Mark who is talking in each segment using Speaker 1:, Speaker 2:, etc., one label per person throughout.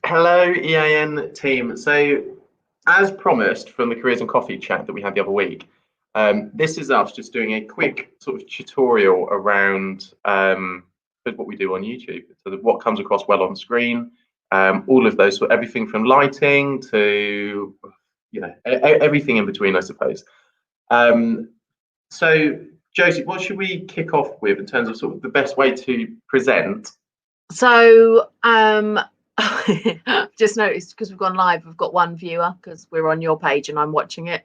Speaker 1: Hello, EAN team. So, as promised from the Careers and Coffee chat that we had the other week, this is us just doing a quick sort of tutorial around what we do on YouTube. So, what comes across well on screen, all of those, so everything from lighting to, everything in between, I suppose. So, Josie, what should we kick off with in terms of sort of the best way to present?
Speaker 2: So, just noticed because we've gone live, we've got one viewer because we're on your page and I'm watching it.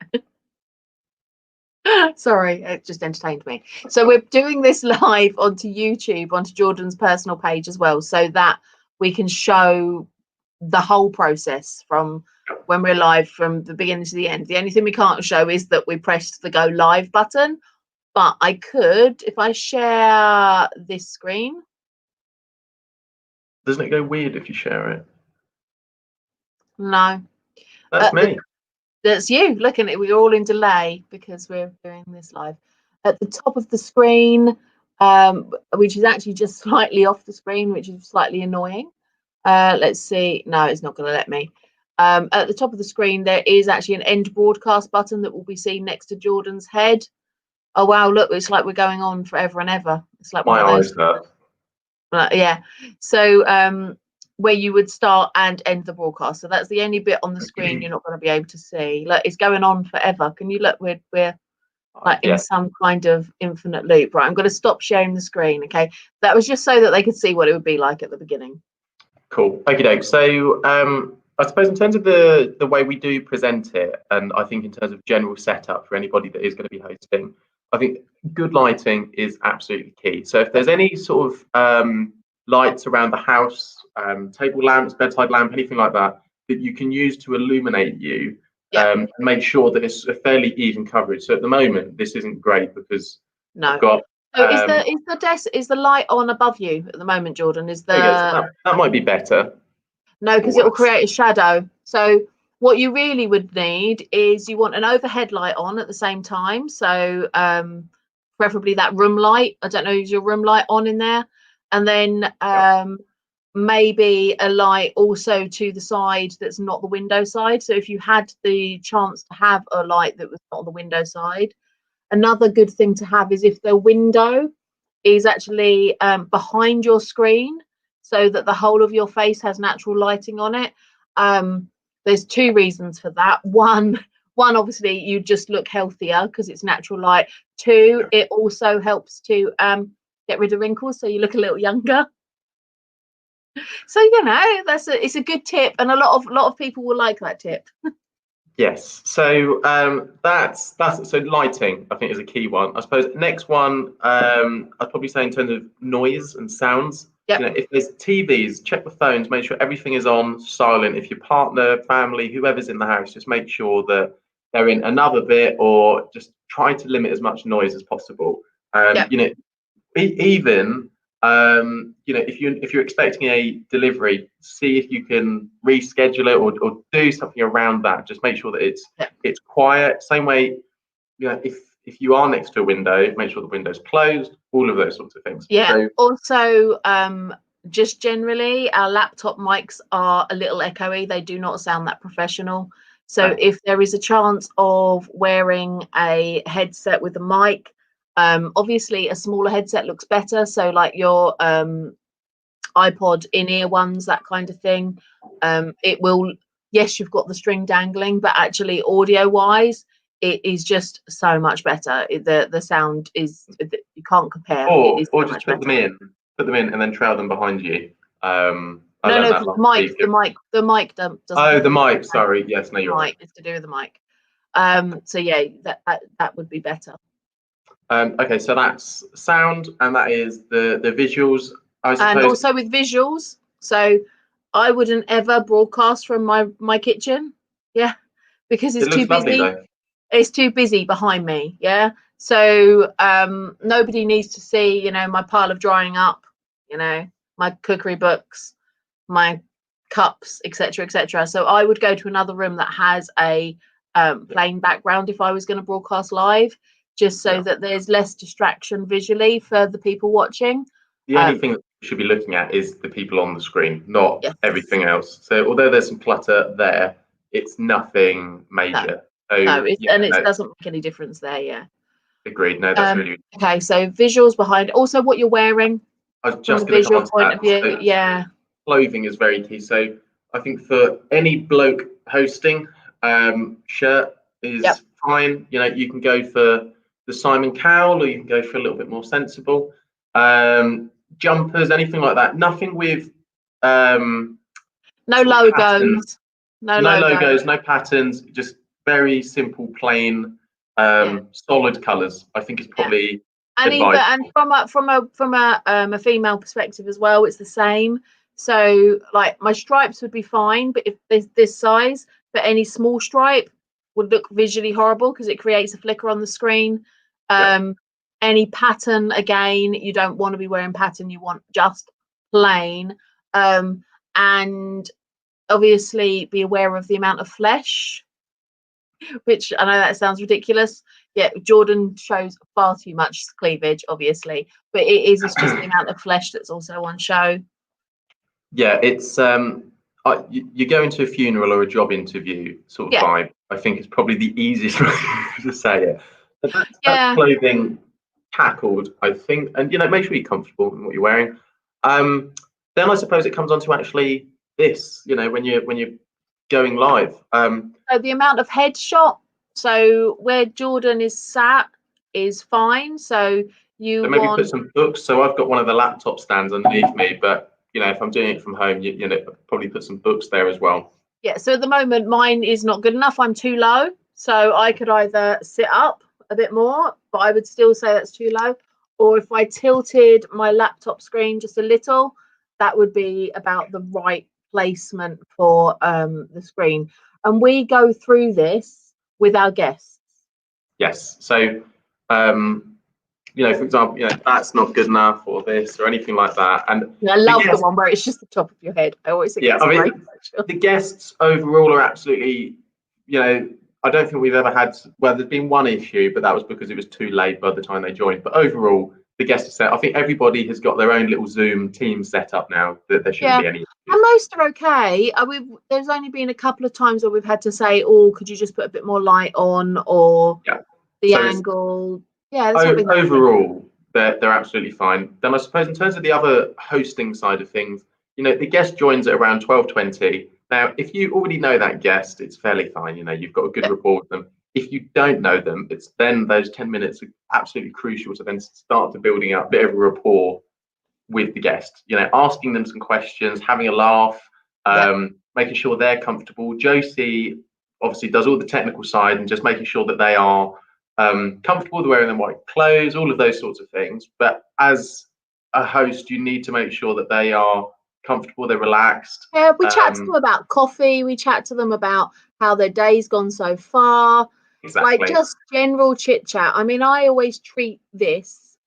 Speaker 2: Sorry, it just entertained me. So we're doing this live onto YouTube, onto Jordan's personal page as well, so that we can show the whole process from when we're live, from the beginning to the end. The only thing we can't show is that we pressed the go live button, but I could, if I share this screen.
Speaker 1: Doesn't it go weird if you share it?
Speaker 2: No.
Speaker 1: That's me.
Speaker 2: That's you. Look at it. We're all in delay because we're doing this live. At the top of the screen, which is actually just slightly off the screen, which is slightly annoying. Let's see. No, it's not going to let me. At the top of the screen, there is actually an end broadcast button that will be seen next to Jordan's head. Oh, wow. Look, it's like we're going on forever and ever. It's like
Speaker 1: my eyes hurt.
Speaker 2: Yeah, so where you would start and end the broadcast, so that's the only bit on the screen you're not going to be able to see. Look, it's going on forever. Can you look? We're like in some kind of infinite loop. Right, I'm going to stop sharing the screen. Okay, that was just so that they could see what it would be like at the beginning.
Speaker 1: Cool. Okay, so I suppose in terms of the way we do present it, and I think in terms of general setup for anybody that is going to be hosting, I think good lighting is absolutely key. So if there's any sort of lights around the house, table lamps, bedside lamp, anything like that, that you can use to illuminate you, and make sure that it's a fairly even coverage. So at the moment, this isn't great because I've got.
Speaker 2: So is the light on above you at the moment, Jordan? Is the
Speaker 1: that might be better?
Speaker 2: No, because it will create a shadow. So what you really would need is you want an overhead light on at the same time. So preferably that room light. I don't know, is your room light on in there? And then maybe a light also to the side that's not the window side. So if you had the chance to have a light that was not on the window side. Another good thing to have is if the window is actually behind your screen, so that the whole of your face has natural lighting on it. There's two reasons for that. One, obviously, you just look healthier because it's natural light. Two, it also helps to get rid of wrinkles, so you look a little younger. So it's a good tip, and a lot of people will like that tip.
Speaker 1: Yes, so that's so lighting, I think, is a key one. I suppose next one, I'd probably say in terms of noise and sounds.
Speaker 2: Yep.
Speaker 1: If there's TVs, check the phones, make sure everything is on silent. If your partner, family, whoever's in the house, just make sure that they're in another bit, or just try to limit as much noise as possible. Even if you're expecting a delivery, see if you can reschedule it or do something around that. Just make sure that it's quiet. Same way, if you are next to a window, make sure the window's closed. All of those sorts of things.
Speaker 2: Yeah. So, also, just generally, our laptop mics are a little echoey. They do not sound that professional. So if there is a chance of wearing a headset with a mic, obviously a smaller headset looks better. So like your iPod in-ear ones, that kind of thing. It will, yes, you've got the string dangling, but actually audio-wise, it is just so much better. The sound is, you can't compare.
Speaker 1: Or just put them in, and then trail them behind you.
Speaker 2: No, the mic doesn't.
Speaker 1: Oh, the mic. Sorry. Yes. No, you're right.
Speaker 2: It's to do with the mic. So yeah, that would be better.
Speaker 1: Okay, so that's sound, and that is the visuals, I suppose.
Speaker 2: And also with visuals, so I wouldn't ever broadcast from my kitchen, because it's too busy. Lovely, it's too busy behind me, So nobody needs to see, my pile of drying up, my cookery books, my cups, etc., etc. So I would go to another room that has a plain background if I was going to broadcast live, just so that there's less distraction visually for the people watching.
Speaker 1: The only thing that's should be looking at is the people on the screen, not
Speaker 2: Yes.
Speaker 1: everything else. So although there's some clutter there, it's nothing major.
Speaker 2: No, it
Speaker 1: Yeah,
Speaker 2: doesn't make any difference there. Yeah.
Speaker 1: agreed. No, that's really.
Speaker 2: Okay, so visuals behind. Also, what you're wearing
Speaker 1: I was
Speaker 2: from
Speaker 1: just
Speaker 2: a
Speaker 1: going to come
Speaker 2: visual
Speaker 1: on to
Speaker 2: point
Speaker 1: that.
Speaker 2: of view.
Speaker 1: So
Speaker 2: Yeah.
Speaker 1: clothing is very key. So I think for any bloke hosting, shirt is
Speaker 2: Yep.
Speaker 1: fine. You know, you can go for the Simon Cowell, or you can go for a little bit more sensible. Jumpers, anything like that. Nothing with
Speaker 2: No
Speaker 1: sort of
Speaker 2: logos.
Speaker 1: patterns.
Speaker 2: No
Speaker 1: No
Speaker 2: logos.
Speaker 1: logos, no patterns. Just very simple, plain, solid colours. I think is probably
Speaker 2: And even from a female perspective as well, it's the same. So like my stripes would be fine, but if there's this size, but any small stripe would look visually horrible because it creates a flicker on the screen. Any pattern, again, you don't want to be wearing pattern, you want just plain. And obviously be aware of the amount of flesh, which I know that sounds ridiculous. Yeah, Jordan shows far too much cleavage, obviously, but it's just the amount of flesh that's also on show.
Speaker 1: Yeah, it's you go into a funeral or a job interview sort of vibe. I think it's probably the easiest way to say it. But that's clothing tackled, I think, and make sure you're comfortable in what you're wearing. Then I suppose it comes on to actually this, when you're going live.
Speaker 2: So the amount of headshot, so where Jordan is sat is fine. So
Speaker 1: maybe put some books. So I've got one of the laptop stands underneath me, but if I'm doing it from home, probably put some books there as well.
Speaker 2: Yeah. So at the moment, mine is not good enough. I'm too low, so I could either sit up a bit more, but I would still say that's too low. Or if I tilted my laptop screen just a little, that would be about the right placement for the screen. And we go through this with our guests.
Speaker 1: Yes. So, for example, that's not good enough, or this, or anything like that. And
Speaker 2: I love the one where it's just the top of your head. I always think it's great.
Speaker 1: The guests overall are absolutely, I don't think we've ever had. Well, there's been one issue, but that was because it was too late by the time they joined. But overall, the guests are set. I think everybody has got their own little Zoom team set up now. That there shouldn't be any issues.
Speaker 2: And most are okay. There's only been a couple of times where we've had to say, "Oh, could you just put a bit more light on?" Or the angle.
Speaker 1: Overall, they're absolutely fine. Then I suppose in terms of the other hosting side of things, the guest joins at around 12:20. Now, if you already know that guest, it's fairly fine. You've got a good rapport with them. If you don't know them, it's then those 10 minutes are absolutely crucial to then start to building up a bit of a rapport with the guest. Asking them some questions, having a laugh, making sure they're comfortable. Josie obviously does all the technical side and just making sure that they are comfortable with wearing the white clothes, all of those sorts of things. But as a host, you need to make sure that they are comfortable, they're relaxed.
Speaker 2: Yeah, we chat to them about coffee. We chat to them about how their day's gone so far.
Speaker 1: Exactly.
Speaker 2: Like just general chit chat. I mean, I always treat this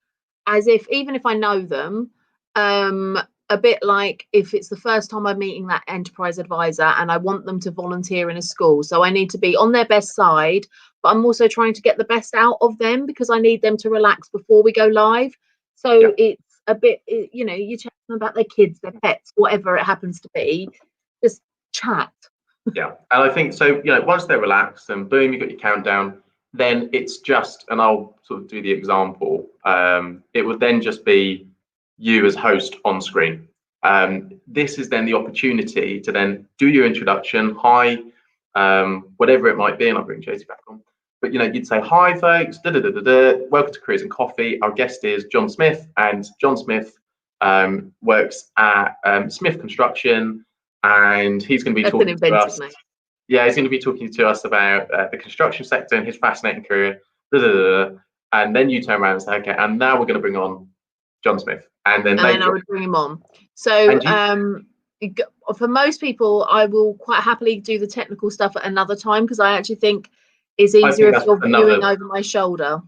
Speaker 2: as if, even if I know them, a bit like if it's the first time I'm meeting that enterprise advisor and I want them to volunteer in a school. So I need to be on their best side, but I'm also trying to get the best out of them because I need them to relax before we go live. So it's a bit, you chat them about their kids, their pets, whatever it happens to be, just chat.
Speaker 1: Yeah, and I think so, once they're relaxed and boom, you got your countdown, then it's just, and I'll sort of do the example, it would then just be you as host on screen. This is then the opportunity to then do your introduction, hi, whatever it might be, and I'll bring Josie back on. But you'd say, hi folks, welcome to Careers and Coffee. Our guest is John Smith, and John Smith works at Smith Construction, and he's going to be talking to us. Yeah, he's going to be talking to us about the construction sector and his fascinating career. And then you turn around and say, okay, and now we're going to bring on John Smith, and then
Speaker 2: I would bring him on. So for most people, I will quite happily do the technical stuff at another time because I actually think it's easier if you're viewing over my shoulder.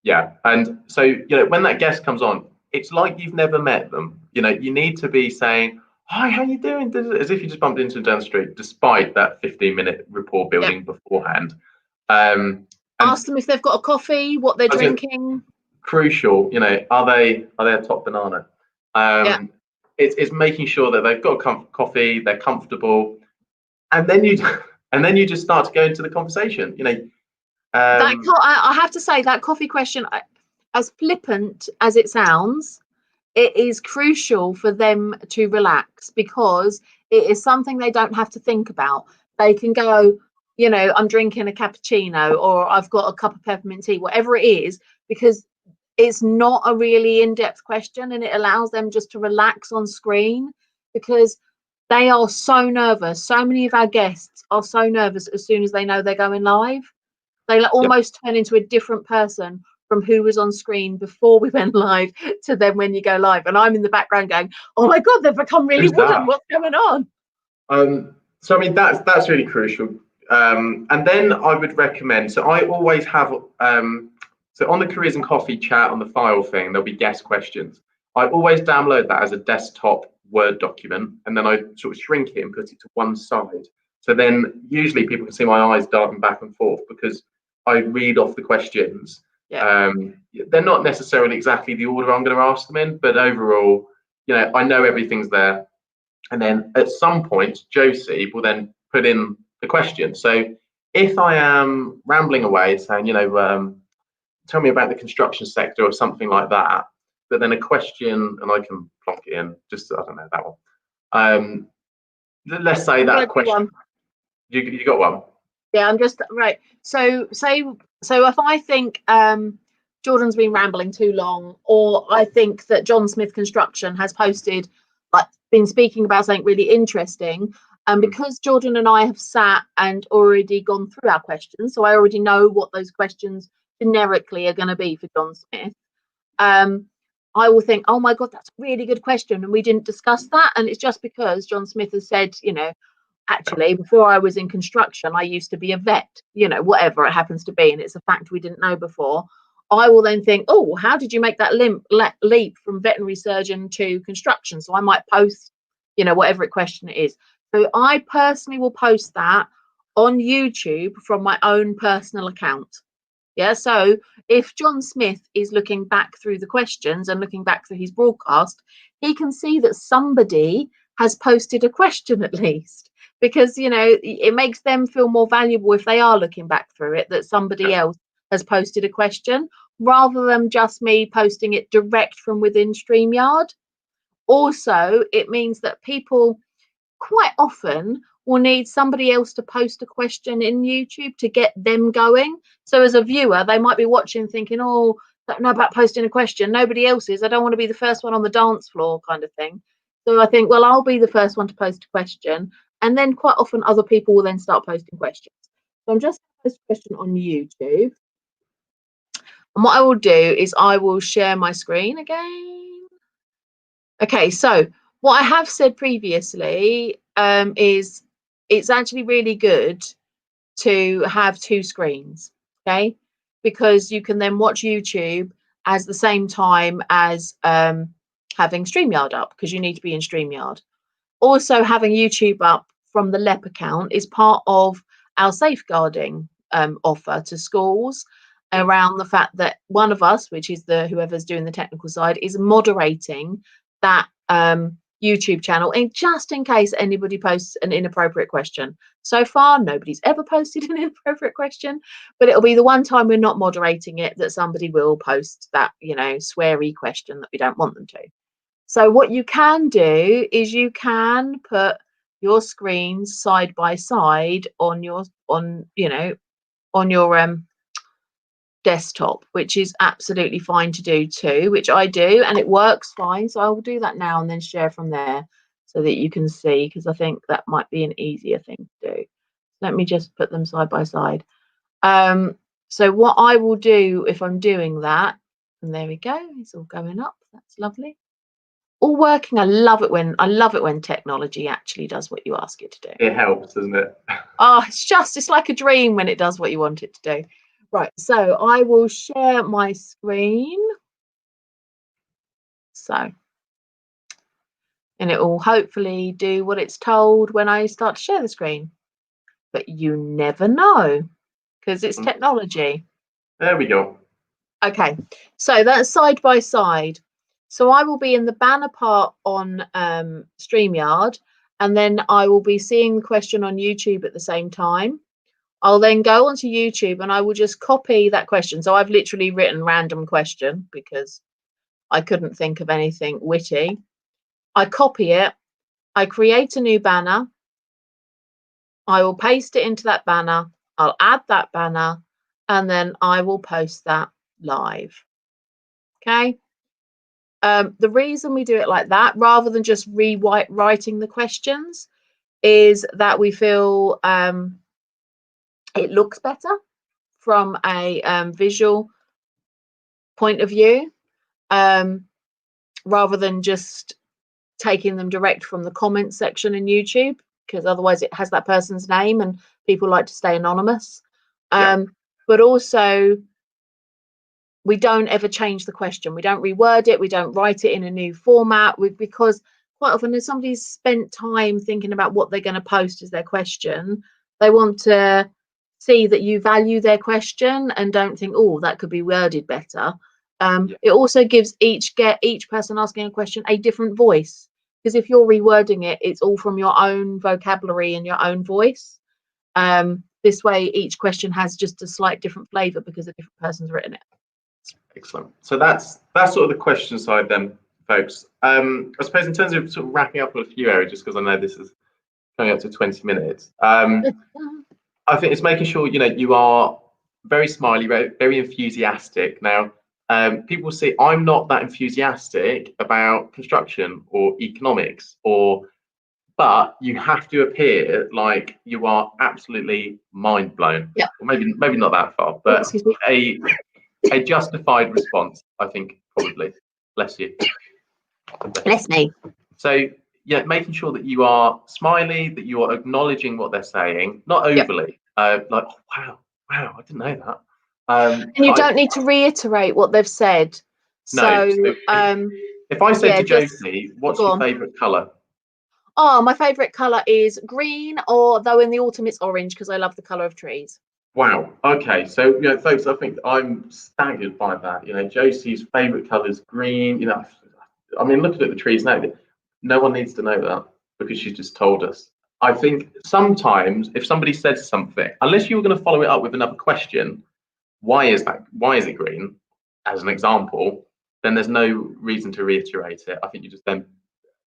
Speaker 1: Yeah, and so when that guest comes on, it's like you've never met them. You need to be saying, hi, how you doing? As if you just bumped into them down the street, despite that 15-minute rapport building beforehand.
Speaker 2: Ask them if they've got a coffee, what they're drinking.
Speaker 1: Crucial, are they a top banana? it's making sure that they've got coffee, they're comfortable, and then you just start to go into the conversation.
Speaker 2: I have to say that coffee question, as flippant as it sounds, it is crucial for them to relax, because it is something they don't have to think about. They can go, I'm drinking a cappuccino, or I've got a cup of peppermint tea, whatever it is, because it's not a really in-depth question, and it allows them just to relax on screen, because they are so nervous. So many of our guests are so nervous as soon as they know they're going live. They almost turn into a different person from who was on screen before we went live to then when you go live. And I'm in the background going, oh my God, they've become really wooden. What's going on?
Speaker 1: So I mean, that's really crucial. And then I would recommend, so I always have, so on the Careers and Coffee chat on the file thing, there'll be guest questions. I always download that as a desktop Word document, and then I sort of shrink it and put it to one side. So then usually people can see my eyes darting back and forth, because I read off the questions.
Speaker 2: Yeah.
Speaker 1: They're not necessarily exactly the order I'm going to ask them in, but overall, I know everything's there. And then at some point, Josie will then put in the question. So if I am rambling away saying, tell me about the construction sector or something like that, but then a question, and I can plonk it in, just, I don't know, that one. Let's say that question. You got one?
Speaker 2: Yeah, I'm just right. So if I think Jordan's been rambling too long, or I think that John Smith Construction has posted, been speaking about something really interesting, and because Jordan and I have sat and already gone through our questions, so I already know what those questions generically are going to be for John Smith, I will think, oh my God, that's a really good question, and we didn't discuss that. And it's just because John Smith has said, actually, before I was in construction, I used to be a vet, whatever it happens to be, and it's a fact we didn't know before. I will then think, oh, how did you make that leap from veterinary surgeon to construction? So I might post, whatever question it is. So I personally will post that on YouTube from my own personal account. Yeah. So if John Smith is looking back through the questions and looking back through his broadcast, he can see that somebody has posted a question at least, because, it makes them feel more valuable if they are looking back through it, that somebody else has posted a question, rather than just me posting it direct from within StreamYard. Also, it means that people quite often will need somebody else to post a question in YouTube to get them going. So as a viewer, they might be watching thinking, oh, I don't know about posting a question. Nobody else is. I don't want to be the first one on the dance floor, kind of thing. So I think, well, I'll be the first one to post a question. And then quite often other people will then start posting questions. So I'm just going to post a question on YouTube. And what I will do is I will share my screen again. Okay, so what I have said previously is it's actually really good to have two screens, okay? Because you can then watch YouTube at the same time as having StreamYard up, because you need to be in StreamYard. Also, having YouTube up from the LEP account is part of our safeguarding offer to schools, around the fact that one of us, which is whoever's doing the technical side, is moderating that YouTube channel, and just in case anybody posts an inappropriate question. So far, nobody's ever posted an inappropriate question, but it'll be the one time we're not moderating it that somebody will post that, sweary question that we don't want them to. So what you can do is you can put your screens side by side on your desktop, which is absolutely fine to do too, which I do, and it works fine. So I will do that now and then share from there so that you can see, because I think that might be an easier thing to do. Let me just put them side by side. So what I will do if I'm doing that, and there we go, it's all going up. That's lovely. All working. I love it when technology actually does what you ask it to do.
Speaker 1: It helps, doesn't it?
Speaker 2: Oh, it's like a dream when it does what you want it to do. Right, so I will share my screen. So, and it will hopefully do what it's told when I start to share the screen. But you never know, because it's technology.
Speaker 1: There we go.
Speaker 2: Okay, so that's side by side. So I will be in the banner part on StreamYard, and then I will be seeing the question on YouTube at the same time. I'll then go onto YouTube and I will just copy that question. So I've literally written random question because I couldn't think of anything witty. I copy it, I create a new banner, I will paste it into that banner, I'll add that banner, and then I will post that live. Okay. The reason we do it like that, rather than just rewriting the questions, is that we feel it looks better from a visual point of view, rather than just taking them direct from the comments section in YouTube, because otherwise it has that person's name and people like to stay anonymous. But also, we don't ever change the question. We don't reword it. We don't write it in a new format, because quite often if somebody's spent time thinking about what they're going to post as their question, they want to see that you value their question and don't think, oh, that could be worded better. It also gives each person asking a question a different voice, because if you're rewording it, it's all from your own vocabulary and your own voice. This way, each question has just a slight different flavour because a different person's written it.
Speaker 1: Excellent. So that's sort of the question side then, folks. I suppose in terms of sort of wrapping up on a few areas, just because I know this is coming up to 20 minutes. I think it's making sure you are very smiley, very enthusiastic. Now, people say I'm not that enthusiastic about construction or economics, but you have to appear like you are absolutely mind blown.
Speaker 2: Yeah.
Speaker 1: Maybe not that far, but a justified response, I think, probably. Bless you.
Speaker 2: Bless me.
Speaker 1: So yeah, making sure that you are smiley, that you are acknowledging what they're saying, not overly. Like, oh, wow, I didn't know that.
Speaker 2: And you don't need to reiterate what they've said.
Speaker 1: No.
Speaker 2: So,
Speaker 1: if I said to Josie, what's your favourite colour?
Speaker 2: Oh, my favourite colour is green, or though in the autumn it's orange, because I love the colour of trees.
Speaker 1: Wow. Okay. So folks, I think I'm staggered by that. Josie's favourite colour is green. I mean, looking at the trees now, no one needs to know that because she's just told us. I think sometimes if somebody says something, unless you were going to follow it up with another question, why is that? Why is it green? As an example, then there's no reason to reiterate it. I think you just then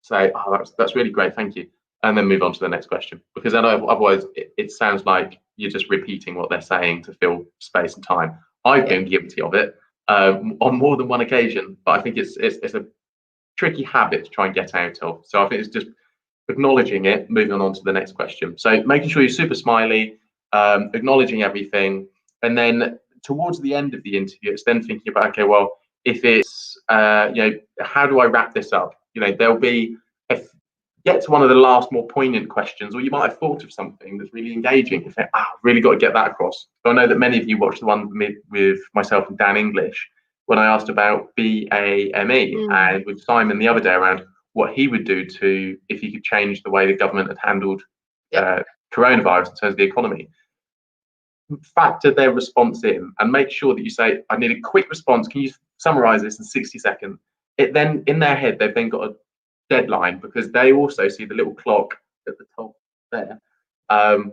Speaker 1: say, oh, that's really great, thank you, and then move on to the next question, because then otherwise it sounds like you're just repeating what they're saying to fill space and time. I've been guilty of it on more than one occasion, but I think it's a tricky habit to try and get out of. So I think it's just acknowledging it, moving on to the next question. So making sure you're super smiley, acknowledging everything, and then towards the end of the interview, it's then thinking about, okay, well, if it's how do I wrap this up? There'll be, if get to one of the last more poignant questions, or you might have thought of something that's really engaging. You think, I've really got to get that across. So I know that many of you watched the one with myself and Dan English when I asked about BAME, and with Simon the other day around what he would do if he could change the way the government had handled coronavirus in terms of the economy. Factor their response in and make sure that you say, I need a quick response. Can you summarize this in 60 seconds? It then, in their head, they've then got a deadline, because they also see the little clock at the top there,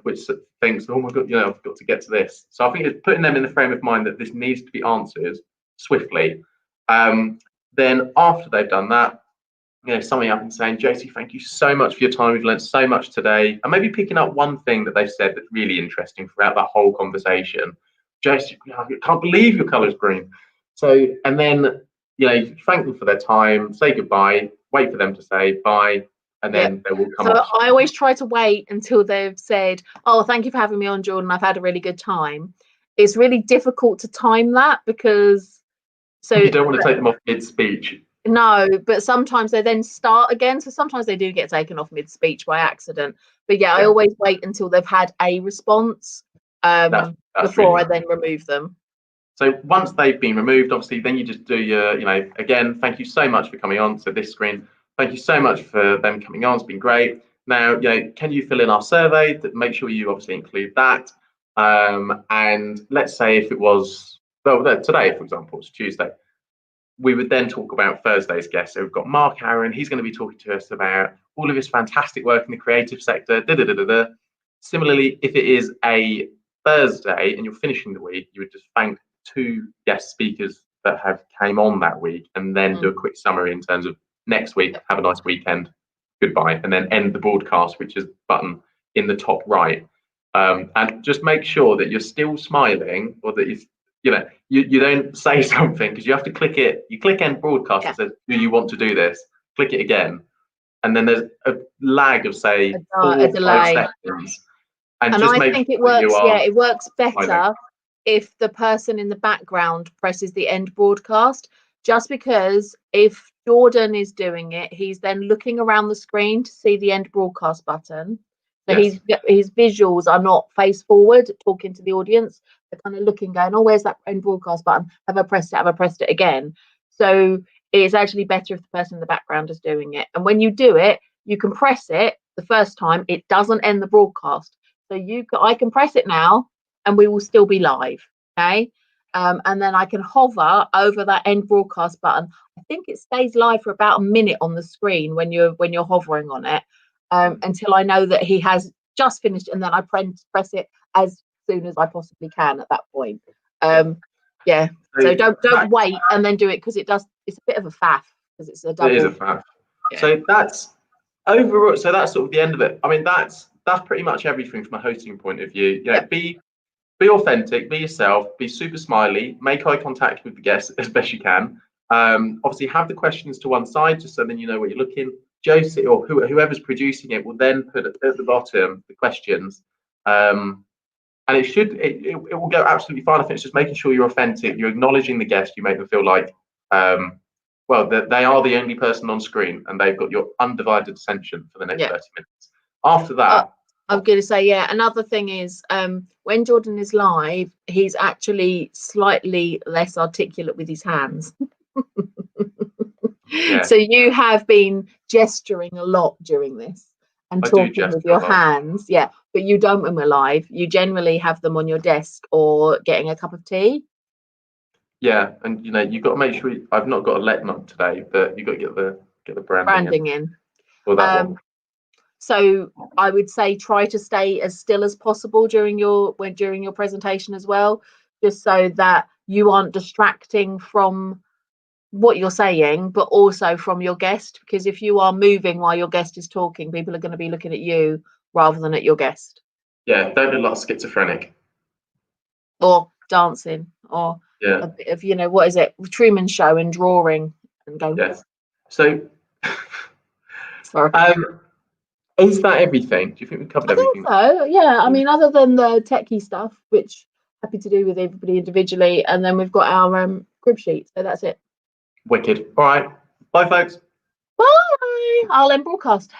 Speaker 1: which thinks, oh my God, I've got to get to this. So I think it's putting them in the frame of mind that this needs to be answered swiftly. Then after they've done that, summing up and saying, Josie, thank you so much for your time. We've learned so much today. And maybe picking up one thing that they've said that's really interesting throughout that whole conversation. Josie, I can't believe your colour's green. So, and then, thank them for their time, say goodbye, wait for them to say bye, and then they will come off.
Speaker 2: I always try to wait until they've said, oh, thank you for having me on, Jordan. I've had a really good time. It's really difficult to time that, because
Speaker 1: you don't want to take them off mid-speech.
Speaker 2: No, but sometimes they then start again. So sometimes they do get taken off mid-speech by accident. But I always wait until they've had a response that's before I then remove them.
Speaker 1: So once they've been removed, obviously, then you just do your, again, thank you so much for coming on. So this screen, thank you so much for them coming on. It's been great. Now, can you fill in our survey? Make sure you obviously include that. And let's say if it was, today, for example, it's Tuesday. we would then talk about Thursday's guest. So we've got Mark Aaron. He's going to be talking to us about all of his fantastic work in the creative sector. Similarly, if it is a Thursday and you're finishing the week, you would just thank 2 guest speakers that have came on that week, and then do a quick summary in terms of next week. Have a nice weekend. Goodbye, and then end the broadcast, which is button in the top right. And just make sure that you're still smiling, or that you don't say something, because you have to click it. You click end broadcast and says, "Do you want to do this?" Click it again, and then there's a lag of say 4 or 5 seconds.
Speaker 2: And
Speaker 1: just
Speaker 2: I
Speaker 1: make
Speaker 2: think
Speaker 1: sure
Speaker 2: it works.
Speaker 1: that
Speaker 2: It works better
Speaker 1: smiling.
Speaker 2: if the person in the background presses the end broadcast. Just because if Jordan is doing it, he's then looking around the screen to see the end broadcast button. So
Speaker 1: Yes.
Speaker 2: his visuals are not face forward talking to the audience. They're kind of looking, going, "Oh, where's that end broadcast button? Have I pressed it? Have I pressed it again?" So it's actually better if the person in the background is doing it. And when you do it, you can press it the first time. It doesn't end the broadcast. So I can press it now, and we will still be live. Okay. And then I can hover over that end broadcast button. I think it stays live for about a minute on the screen when you're hovering on it, until I know that he has just finished, and then I press it as soon as I possibly can at that point. Yeah. So don't wait and then do it, because it's a bit of a faff, because it's a double.
Speaker 1: It is a faff.
Speaker 2: Yeah.
Speaker 1: So that's overall. So that's sort of the end of it. I mean, that's pretty much everything from a hosting point of view. Be authentic, be yourself, be super smiley, make eye contact with the guests as best you can. Obviously, have the questions to one side, just so then you know what you're looking. Josie or whoever's producing it will then put at the bottom the questions, and it will go absolutely fine. I think it's just making sure you're authentic, you're acknowledging the guest, you make them feel like that they are the only person on screen, and they've got your undivided attention for the next 30 minutes. After that,
Speaker 2: I'm going to say, another thing is, when Jordan is live, he's actually slightly less articulate with his hands. So you have been gesturing a lot during this and talking with your hands. Yeah, but you don't when we're live. You generally have them on your desk or getting a cup of tea.
Speaker 1: Yeah, and you've got to make sure I've not got a let mug today, but you've got to get the branding in. For that one.
Speaker 2: So I would say try to stay as still as possible during your presentation as well, just so that you aren't distracting from what you're saying, but also from your guest, because if you are moving while your guest is talking, people are going to be looking at you rather than at your guest.
Speaker 1: Yeah, don't look like schizophrenic.
Speaker 2: Or dancing, or a bit of, what is it, Truman Show and drawing and going.
Speaker 1: Yes. So
Speaker 2: sorry.
Speaker 1: Is that everything? Do you think we've covered everything?
Speaker 2: I think so, yeah. I mean, other than the techie stuff, which happy to do with everybody individually, and then we've got our crib sheet. So that's it.
Speaker 1: Wicked. All right. Bye, folks.
Speaker 2: Bye. I'll end broadcast.